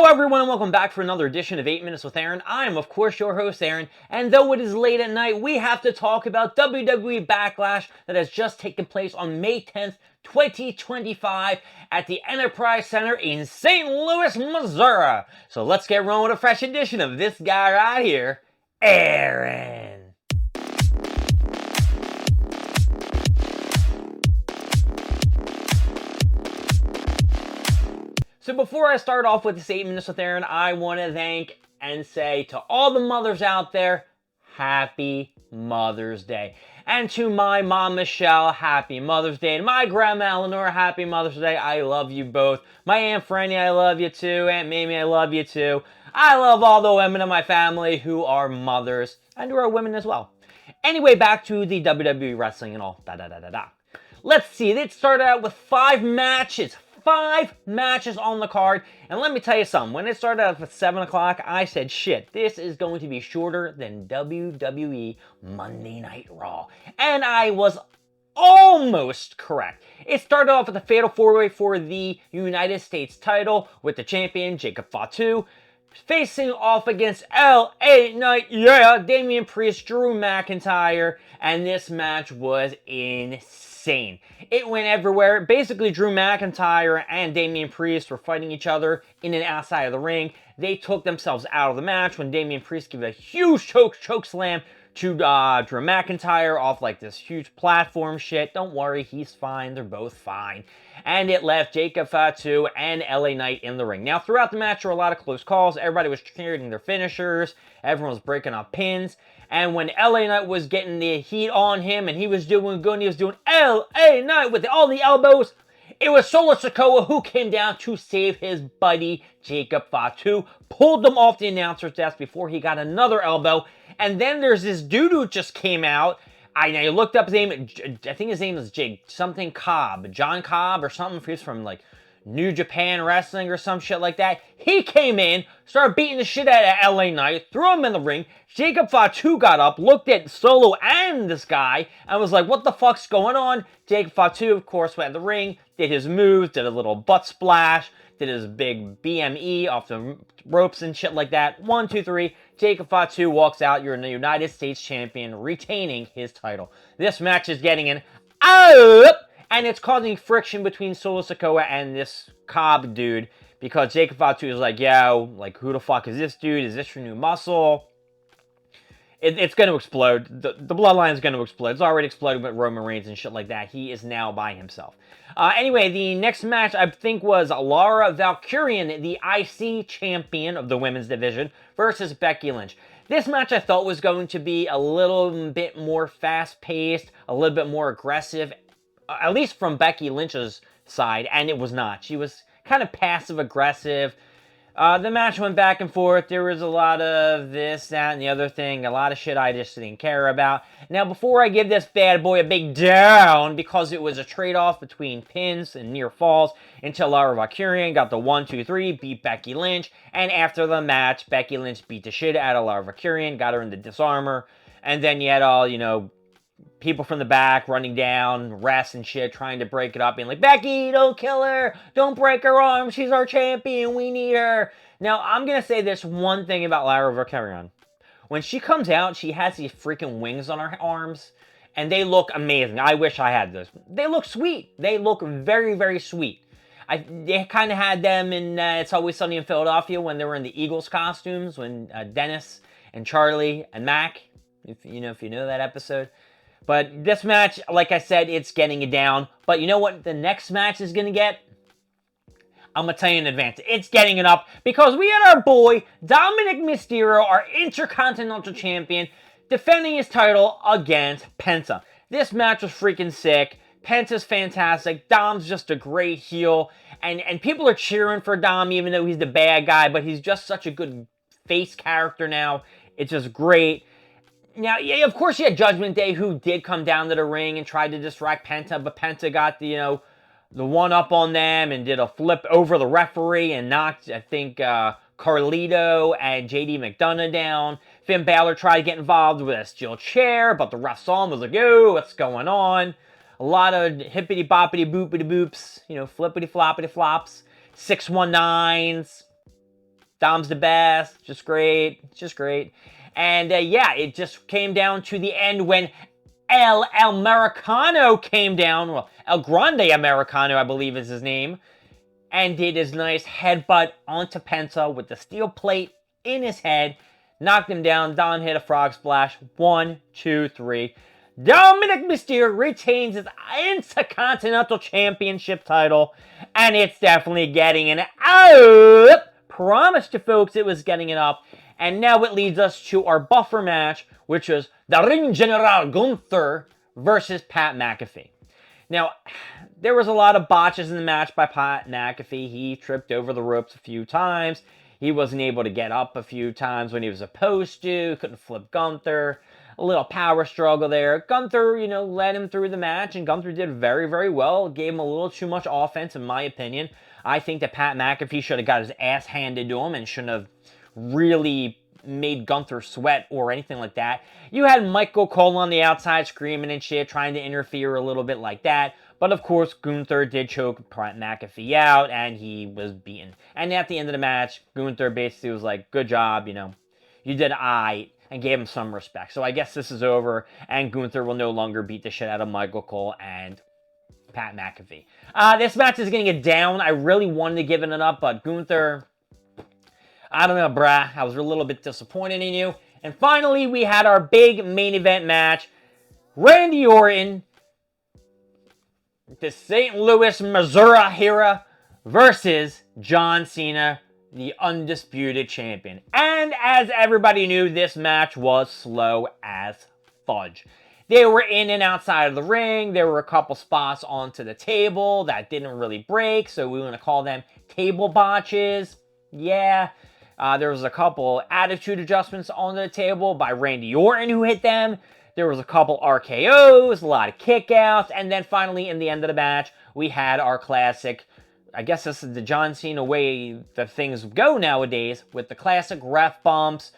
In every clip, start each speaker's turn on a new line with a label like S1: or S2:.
S1: everyone, and welcome back for another edition of 8 Minutes with Aaron. I am, of course, your host, Aaron, and though it is late at night, we have to talk about WWE Backlash that has just taken place on May 10th, 2025 at the Enterprise Center in St. Louis, Missouri. So let's get rolling with a fresh edition of this guy right here, Aaron. So before I start off with this 8 Minutes with Aaron, I want to thank and say to all the mothers out there, Happy Mother's Day. And to my mom, Michelle, Happy Mother's Day. And my grandma, Eleanor, Happy Mother's Day. I love you both. My Aunt Franny, I love you too. Aunt Mamie, I love you too. I love all the women in my family who are mothers and who are women as well. Anyway, back to the WWE wrestling and all. Let's see. It started out with 5 matches. 5 matches on the card, and let me tell you something, when it started out at 7 o'clock, I said, shit, this is going to be shorter than WWE Monday Night Raw, and I was almost correct. It started off with a fatal 4-way for the United States title, with the champion, Jacob Fatu, facing off against LA Knight, Damian Priest, Drew McIntyre, and this match was insane. It went everywhere. Basically, Drew McIntyre and Damian Priest were fighting each other in and outside of the ring. They took themselves out of the match when Damian Priest gave a huge choke slam to Drew McIntyre off like this huge platform shit. Don't worry, he's fine. They're both fine. And it left Jacob Fatu and LA Knight in the ring. Now, throughout the match, there were a lot of close calls. Everybody was cheering their finishers. Everyone was breaking up pins. And when LA Knight was getting the heat on him and he was doing good and he was doing LA Knight with all the elbows, it was Solo Sikoa who came down to save his buddy Jacob Fatu, pulled him off the announcer's desk before he got another elbow. And then there's this dude who just came out. I looked up his name. I think his name is something Cobb. John Cobb or something. He's from like New Japan Wrestling or some shit like that. He came in, started beating the shit out of LA Knight, threw him in the ring. Jacob Fatu got up, looked at Solo and this guy, and was like, what the fuck's going on? Jacob Fatu, of course, went in the ring, did his moves, did a little butt splash, did his big BME off the ropes and shit like that. 1, 2, 3. Jacob Fatu walks out. You're the United States champion, retaining his title. This match is getting an up, and it's causing friction between Solo Sikoa and this Cobb dude, because Jacob Fatu is like, yo, like, who the fuck is this dude? Is this your new muscle? It's going to explode. The bloodline is going to explode. It's already exploded with Roman Reigns and shit like that. He is now by himself. Anyway, the next match, I think, was Lara Valkyrian, the IC champion of the women's division, versus Becky Lynch. This match I thought was going to be a little bit more fast-paced, a little bit more aggressive, at least from Becky Lynch's side, and it was not. She was kind of passive-aggressive. The match went back and forth. There was a lot of this, that, and the other thing. A lot of shit I just didn't care about. Now, before I give this bad boy a big down, because it was a trade-off between pins and near falls, until Lara Valkyrian got the 1, 2, 3, beat Becky Lynch. And after the match, Becky Lynch beat the shit out of Lara Valkyrian, got her in the disarmor. And then you had all, people from the back running down, refs and shit, trying to break it up, being like, Becky, don't kill her, don't break her arm, she's our champion, we need her. Now, I'm going to say this one thing about Lara Valkyrian. When she comes out, she has these freaking wings on her arms, and they look amazing. I wish I had those. They look sweet. They look very, very sweet. They kind of had them in It's Always Sunny in Philadelphia when they were in the Eagles costumes, when Dennis and Charlie and Mac, if you know that episode. But this match, like I said, it's getting it down. But you know what the next match is going to get? I'm going to tell you in advance. It's getting it up because we had our boy, Dominic Mysterio, our Intercontinental Champion, defending his title against Penta. This match was freaking sick. Penta's fantastic. Dom's just a great heel. And people are cheering for Dom even though he's the bad guy. But he's just such a good face character now. It's just great. Now, yeah, of course, you had Judgment Day, who did come down to the ring and tried to distract Penta, but Penta got the one up on them and did a flip over the referee and knocked, I think, Carlito and JD McDonough down. Finn Balor tried to get involved with a steel chair, but the ref saw him, was like, "Yo, what's going on?" A lot of hippity boppity boopity boops, flippity floppity flops, 619s. Dom's the best. Just great. It's just great. And yeah, it just came down to the end when El Americano came down. Well, El Grande Americano, I believe is his name. And did his nice headbutt onto Penta with the steel plate in his head. Knocked him down. Dom hit a frog splash. 1, 2, 3. Dominic Mysterio retains his Intercontinental Championship title. And it's definitely getting an up. Promised you folks it was getting it up. And now it leads us to our buffer match, which was the Ring General Gunther versus Pat McAfee. Now, there was a lot of botches in the match by Pat McAfee. He tripped over the ropes a few times. He wasn't able to get up a few times when he was supposed to. Couldn't flip Gunther. A little power struggle there. Gunther, led him through the match, and Gunther did very, very well. Gave him a little too much offense, in my opinion. I think that Pat McAfee should have got his ass handed to him and shouldn't have really made Gunther sweat or anything like that. You had Michael Cole on the outside screaming and shit, trying to interfere a little bit like that. But of course, Gunther did choke Pat McAfee out, and he was beaten. And at the end of the match, Gunther basically was like, good job, you did aight, and gave him some respect. So I guess this is over, and Gunther will no longer beat the shit out of Michael Cole and Pat McAfee. This match is getting it down. I really wanted to give it an up, but Gunther, I don't know, brah. I was a little bit disappointed in you. And finally, we had our big main event match. Randy Orton, the St. Louis, Missouri hero, versus John Cena, the undisputed champion. And as everybody knew, this match was slow as fudge. They were in and outside of the ring. There were a couple spots onto the table that didn't really break, so we want to call them table botches. Yeah. There was a couple attitude adjustments on the table by Randy Orton who hit them. There was a couple RKOs, a lot of kickouts, and then finally in the end of the match, we had our classic, I guess this is the John Cena way that things go nowadays, with the classic ref bumps.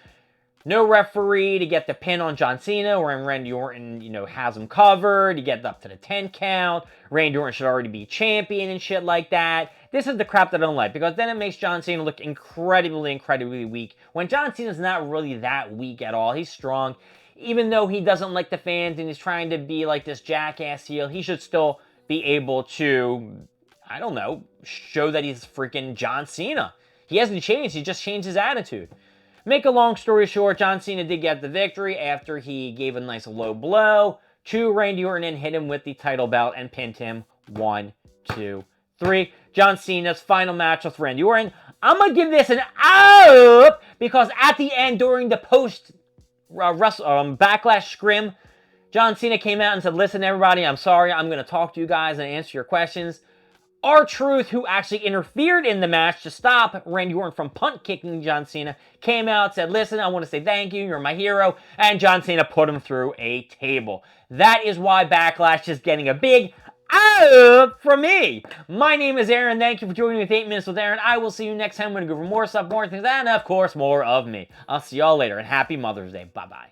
S1: No referee to get the pin on John Cena, where Randy Orton, has him covered. You get up to the 10 count. Randy Orton should already be champion and shit like that. This is the crap that I don't like, because then it makes John Cena look incredibly, incredibly weak. When John Cena's not really that weak at all. He's strong. Even though he doesn't like the fans and he's trying to be like this jackass heel, he should still be able to, I don't know, show that he's freaking John Cena. He hasn't changed. He just changed his attitude. Make a long story short, John Cena did get the victory after he gave a nice low blow to Randy Orton and hit him with the title belt and pinned him. 1, 2, 3. John Cena's final match with Randy Orton. I'm going to give this an up because at the end, during the post Backlash scrim, John Cena came out and said, listen, everybody, I'm sorry. I'm going to talk to you guys and answer your questions. R-Truth, who actually interfered in the match to stop Randy Orton from punt kicking John Cena, came out, said, listen, I want to say thank you, you're my hero, and John Cena put him through a table. That is why Backlash is getting a big up from me. My name is Aaron, thank you for joining me with 8 Minutes with Aaron. I will see you next time. I'm going to go over more stuff, more things, and of course, more of me. I'll see y'all later, and happy Mother's Day. Bye-bye.